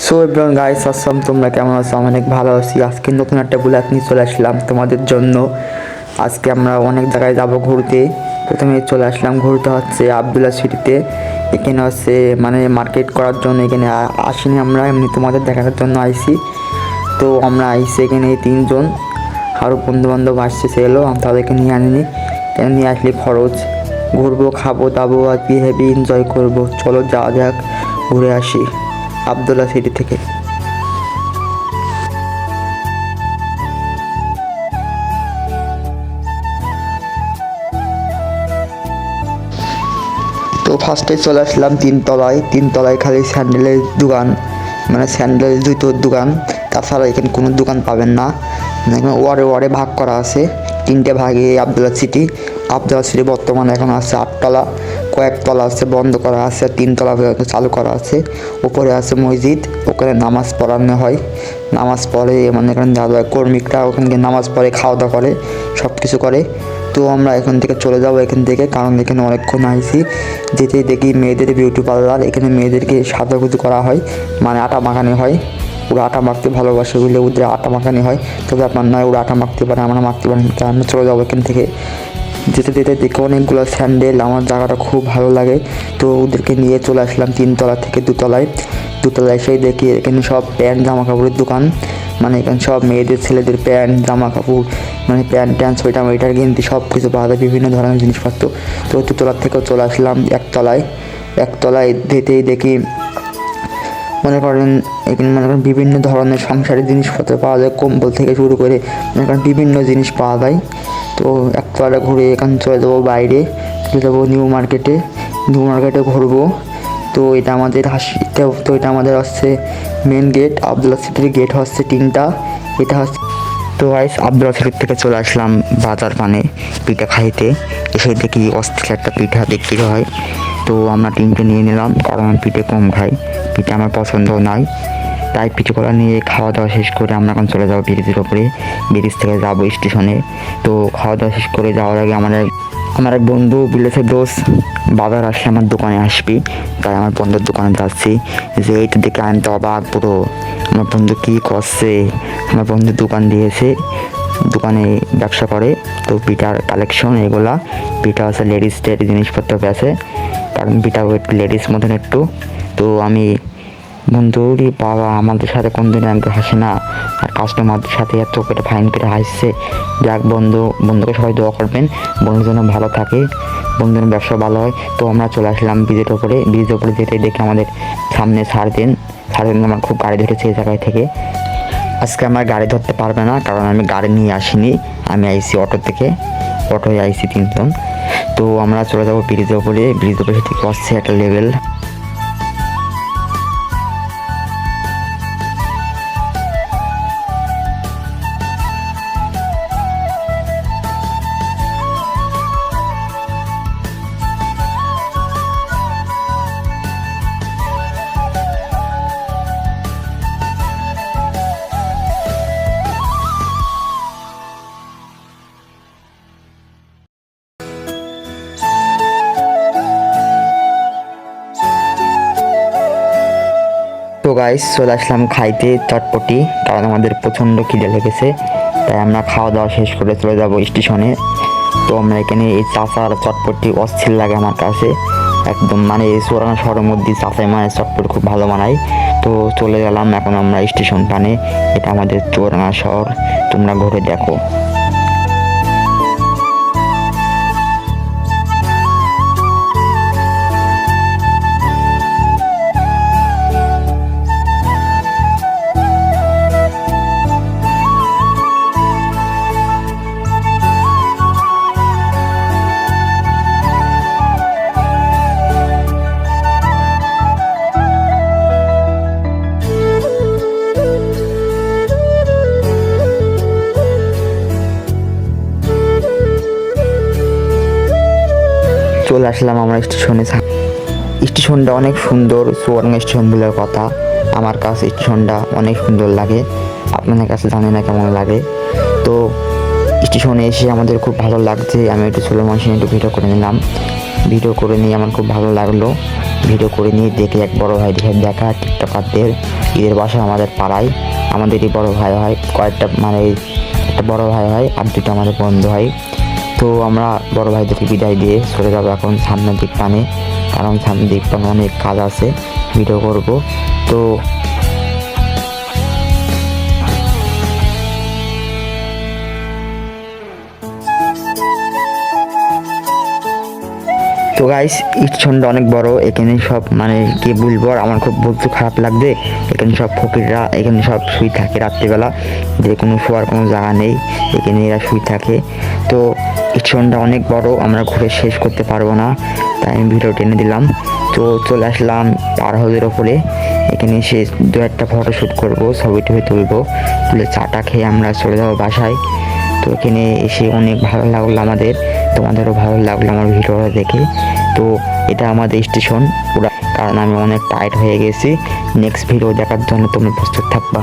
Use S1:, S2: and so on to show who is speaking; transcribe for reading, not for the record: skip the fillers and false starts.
S1: So everyone guys, আসসালাম। তোমরা কেমন আছো? আমি অনেক ভালো আছি। আজকে নতুন একটা ব্লগ নিয়ে চলে আসলাম তোমাদের জন্য। আজকে আমরা অনেক জায়গায় যাব ঘুরতে। প্রথমে চলে আসলাম ঘুরতে হচ্ছে আবদুল্লাহ সিটিতে। এখানে হচ্ছে মানে মার্কেট করার জন্য এখানে আসিনি আমরা, এমনি তোমাদের দেখার জন্য আইছি। তো আমরা আইসি এখানে 3 জন, আরও বন্ধুবান্ধব আসছে, সেগুলো তাদেরকে নিয়ে আনিনি। কেন নিয়ে আসলে খরচ, ঘুরবো, খাবো দাবো আর কি হেভি এনজয় করবো। চলো যাওয়া যাক, ঘুরে আসি আবদুল্লাহ সিটি থেকে। তো ফার্স্টে চলে আসলাম তিনতলায় খালি স্যান্ডেলের দোকান, মানে স্যান্ডেল জুতোর দোকান। তাছাড়া এখানে কোনো দোকান পাবেন না। এখানে ওয়ার্ডে ভাগ করা আছে, 3টে ভাগে আবদুল্লাহ সিটি বর্তমানে এখন আছে 8তলা, কয়েকতলা আছে বন্ধ করা আছে, 3তলা চালু করা আছে। উপরে আছে মসজিদ, ওখানে নামাজ পড়ানো হয়, নামাজ পড়ে মানে এখানে যারা কর্মীরা ওখানে গিয়ে নামাজ পড়ে, খাওয়া দাওয়া করে, সব কিছু করে। তো আমরা এখান থেকে চলে যাবো এখান থেকে, কারণ এখানে অনেকক্ষণ আইছি। যেতেই দেখি মেয়েদের বিউটি পার্লার, এখানে মেয়েদেরকে সাজাগুজু করা হয়, মানে আটা মাখানো হয়। ওরা আটা মাখতে ভালোবাসে বলে ওদের আটা মাখানি হয়। তবে আপনার নয়, ওরা আটা মাখতে পারে, আমরা মাখতে পারি। তাই আমরা চলে যাবো এখান থেকে। যেতে যেতে দেখে অনেকগুলো স্যান্ডেল, আমার জায়গাটা খুব ভালো লাগে। তো ওদেরকে নিয়ে চলে আসলাম 3তলা থেকে 2তলায় এসেই দেখি এখানে সব প্যান্ট জামা কাপড়ের দোকান, মানে এখানে সব মেয়েদের ছেলেদের প্যান্ট জামা কাপড়, মানে প্যান্ট সোয়েটার গেঞ্জি সব কিছু পাওয়া যায়, বিভিন্ন ধরনের জিনিসপত্র। তো 2তলার থেকেও চলে আসলাম একতলায় যেতেই দেখি মনে করেন এখানে মনে করেন বিভিন্ন ধরনের সংসারের জিনিসপত্র পাওয়া যায়, কম্বল থেকে শুরু করে মনে করেন বিভিন্ন জিনিস পাওয়া যায়। তো একতলা ঘুরে এখানে চলে যাবো বাইরে, চলে যাবো নিউ মার্কেটে ঘুরবো। তো এটা আমাদের হচ্ছে মেন গেট। আবদুল্লাহ সিটির গেট হচ্ছে 3টা, এটা হচ্ছে। তো গাইস, আবদুল্লাহ সিটির থেকে চলে আসলাম বাজার পানে পিঠা খাইতে। এসে দেখি অস্থির একটা পিঠা বিক্রি হয়। তো আমরা 3টে নিয়ে নিলাম, কারণ আমি পিঠে কম খাই, পিঠে আমার পছন্দ নয়। তাই পিঠেগুলো নিয়ে খাওয়া দাওয়া শেষ করে আমরা এখন চলে যাবো ব্রিজের ওপরে। ব্রিজ থেকে যাবো স্টেশনে। তো খাওয়া দাওয়া শেষ করে যাওয়ার আগে আমার এক বন্ধু বলেছে, দোষ বাজার আসলে আমার দোকানে আসবি। তাই আমার বন্ধুর দোকানে যাচ্ছি। যে এইটা দেখে আমি তো অবাক পুরো, আমার বন্ধু কী করছে। আমার বন্ধু দোকান দিয়েছে, দোকানে ব্যবসা করে। তো পিঠার কালেকশন এগুলা, পিঠা আছে লেডিসদের জিনিসপত্র বেছে, কারণ পিঠা একটু লেডিস মতন একটু। তো আমি বন্ধুরই বাবা, আমাদের সাথে কোনদিন একটু হাসে না, আর কাস্টমারদের সাথে এত করে ফাইন করে হাসছে। যাক, বন্ধুকে সবাই দোয়া করবেন, বন্ধুর জন্য ভালো থাকে, বন্ধুর ব্যবসা ভালো হয়। তো আমরা চলে আসলাম ব্রিজের ওপরে যেতে দেখে আমাদের সামনে সারাদিন আমার খুব গাড়ি ধরেছে এই জায়গায় থেকে। আজকে আমার গাড়ি ধরতে পারবে না, কারণ আমি গাড়ি নিয়ে আসিনি, আমি আইসি অটোয় আইসি 3জন। তো আমরা চলে যাবো ব্রিজের ওপরে থেকে আসছে একটা লেভেল। তো গাইস, চলে আসলাম খাইতে চটপটি, কারণ আমাদের প্রচণ্ড খিদে লেগেছে। তাই আমরা খাওয়া দাওয়া শেষ করে চলে যাব স্টেশনে। তো আমরা এখানে এই চাচার চটপটি অস্থির লাগে আমার কাছে, একদম মানে এই চুরানা শহরের মধ্যে চাচাই মায়ের চটপটি খুব ভালো বানায়। তো চলে গেলাম এখন আমরা স্টেশন পানে। এটা আমাদের চুরানা শহর, তোমরা ঘুরে দেখো। চলে আসলাম আমরা স্টেশনটা অনেক সুন্দর, চুয়াডাঙ্গা স্টেশন বলে কথা। আমার কাছে স্টেশনটা অনেক সুন্দর লাগে, আপনাদের কাছে জানি না কেমন লাগে। তো স্টেশনে এসে আমাদের খুব ভালো লাগছে। আমি একটু ছোটো মানুষের একটু ভিডিও করে নিলাম, ভিডিও করে নিয়ে আমার খুব ভালো লাগলো। ভিডিও করে নিয়ে দেখে এক বড় ভাই দেখা টিকটকারদের ঈদের বাসা আমাদের পাড়ায়, আমাদেরই বড় ভাই হয়, কয়েকটা মানে একটা বড় ভাই হয় আর দুটো আমাদের বন্ধু হয়। তো আমরা বড় ভাইদেরকে বিদায় দিয়ে চলে যাবো এখন সামনের দিক পানে, কারণ সামনের দিক পানে অনেক কাজ আছে, ভিডিও করব। তো তো গাইস স্টেশনটা অনেক বড়, এখানে সব মানে কি বলবো, আর আমার খুব বলতে খারাপ লাগবে, এখানে সব ফকিররা এখানে সব শুয়ে থাকে রাত্রিবেলা, যে কোনো শোয়ার কোনো জায়গা নেই, এখানে এরা শুয়ে থাকে। তো স্টেশনটা অনেক বড়, আমরা ঘুরে শেষ করতে পারবো না, তাই আমি ভিডিও টেনে দিলাম। তো চলে আসলাম পার হাউসের ওপরে, এখানে এসে দু একটা ফটোশ্যুট করবো, ছবি টবি তুলবো, তুলে চাটা খেয়ে আমরা চলে যাবো বাসায়। তো এখানে এসে অনেক ভালো লাগলো আমাদের, তোমাদেরও ভালো লাগলো আমার ভিডিওটা দেখে। তো এটা আমাদের স্টেশন পুরা, কারণ আমি অনেক টায়ার্ড হয়ে গেছি। নেক্সট ভিডিও দেখার জন্য তোমরা প্রস্তুত থাকবা।